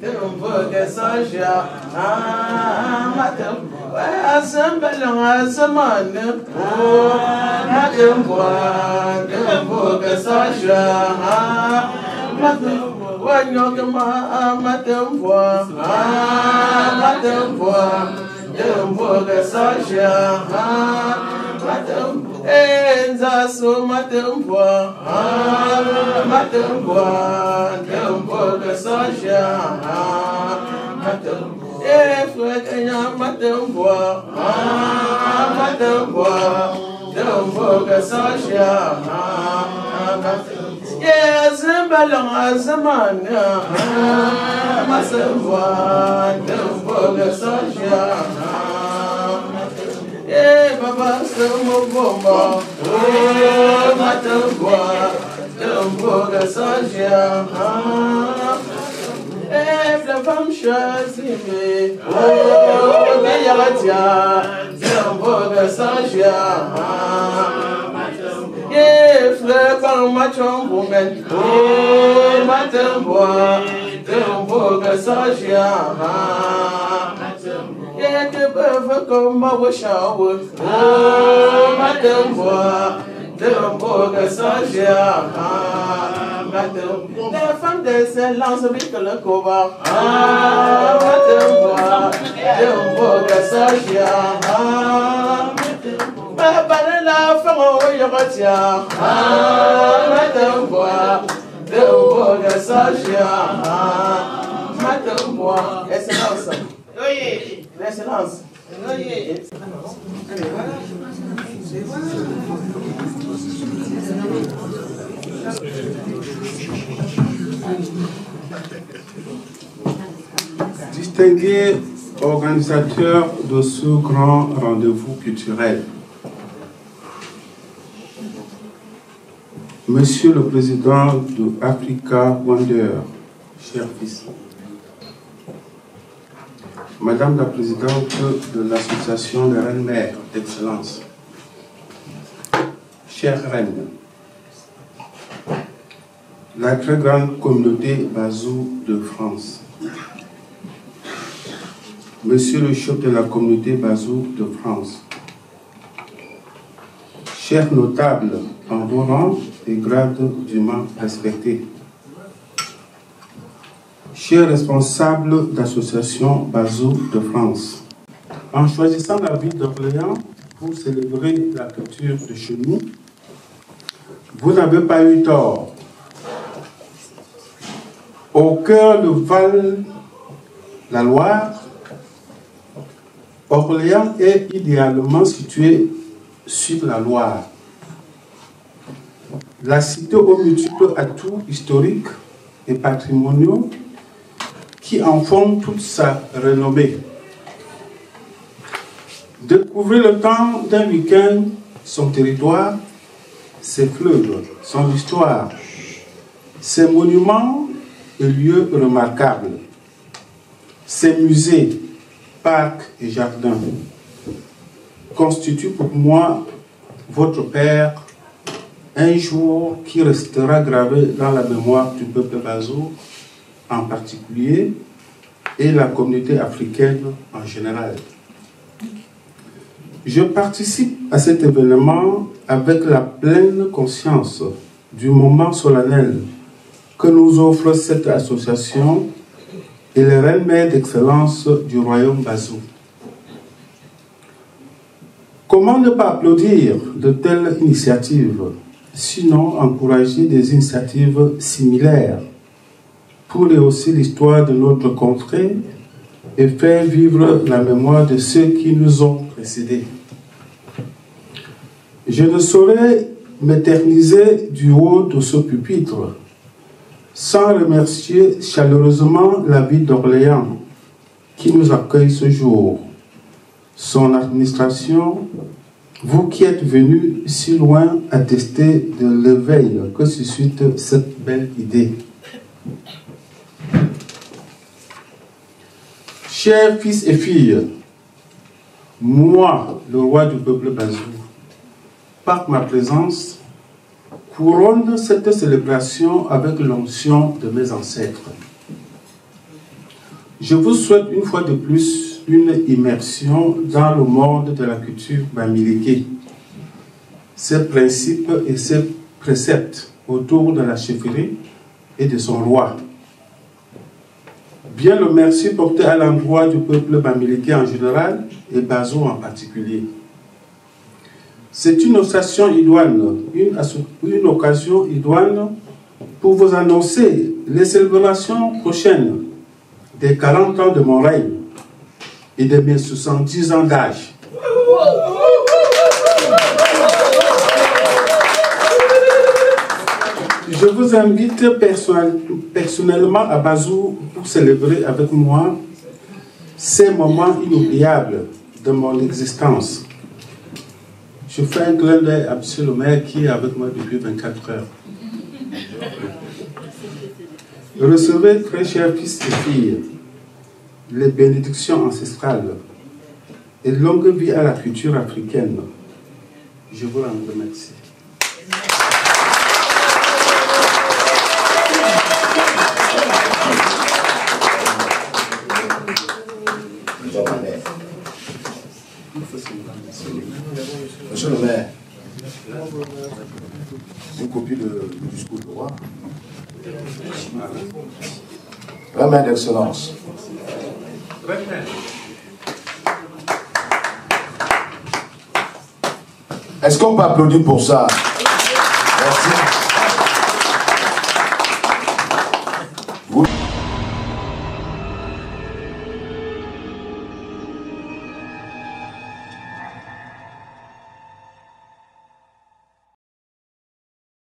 Temboga Saja, Matem, Assembling as a man, Temboga Saja, Matem, when you're the Temboga Saja, Matem, Enza so Matemboa, Temboga Saja, Matem, Efrekanya Matemboa, Temboga Saja, yes, Balong as a man, Temboga Saja. Baba, some bomba, Temboga Saja, la femme choisie, Yalatia, Temboga Saja, frère par machon woman, Temboga Saja. Que peuvent comme ma shower, Temboga Saja, la femme de excellence avec le coba, Temboga Saja, Papa la femme au Yoratia, Temboga Saja, excellence. Excellence. Distingués organisateurs de ce grand rendez-vous culturel, Monsieur le Président de Africa Wonder, cher fils, Madame la Présidente de l'Association des Reines-Mères d'Excellence, chère Reine, la très grande communauté Bazou de France, Monsieur le chef de la communauté Bazou de France, chers notables en vos rangs et grades dûment respectés, chers responsables d'association Bazou de France, en choisissant la ville d'Orléans pour célébrer la culture de chez nous, vous n'avez pas eu tort. Au cœur de Val-la-Loire, Orléans est idéalement situé sur la Loire. La cité aux multiples atouts historiques et patrimoniaux qui en font toute sa renommée. Découvrez le temps d'un week-end son territoire, ses fleuves, son histoire, ses monuments et lieux remarquables, ses musées, parcs et jardins constituent pour moi, votre père, un jour qui restera gravé dans la mémoire du peuple Bazou en particulier et la communauté africaine en général. Je participe à cet événement avec la pleine conscience du moment solennel que nous offre cette association et les Reines-Mères d'Excellence du Royaume Bazou. Comment ne pas applaudir de telles initiatives, sinon encourager des initiatives similaires pour rehausser l'histoire de notre contrée et faire vivre la mémoire de ceux qui nous ont précédés. Je ne saurais m'éterniser du haut de ce pupitre sans remercier chaleureusement la ville d'Orléans qui nous accueille ce jour, son administration, vous qui êtes venus si loin attester de l'éveil que suscite cette belle idée. Chers fils et filles, moi, le roi du peuple Bazou, par ma présence, couronne cette célébration avec l'onction de mes ancêtres. Je vous souhaite une fois de plus une immersion dans le monde de la culture bamileke, ses principes et ses préceptes autour de la chefferie et de son roi. Bien le merci porté à l'endroit du peuple bamileke en général et Bazo en particulier. C'est une occasion idoine, une occasion idoine pour vous annoncer les célébrations prochaines des 40 ans de mon règne et de mes 70 ans d'âge. Je vous invite personnellement à Bazou pour célébrer avec moi ces moments inoubliables de mon existence. Je fais un clin d'œil à M. le maire qui est avec moi depuis 24 heures. Recevez, très chers fils et filles, les bénédictions ancestrales et longue vie à la culture africaine. Je vous en remercie. Monsieur le maire, une copie du discours du roi. La main d'excellence. Est-ce qu'on peut applaudir pour ça?